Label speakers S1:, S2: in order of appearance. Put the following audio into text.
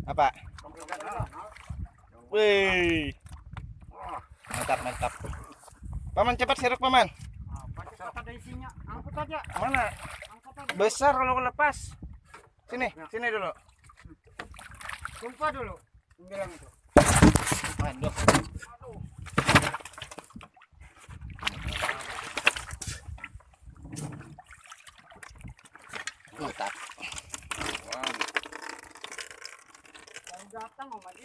S1: Apa? Wih. Mantap, mantap. Paman cepat serok paman.
S2: Ada isinya, angkut aja.
S1: Mana? Besar kalau lepas. Sini, sini dulu.
S2: Sumpah dulu. Bilang itu.
S1: Aduh. Mantap.
S2: Datang Om Adi.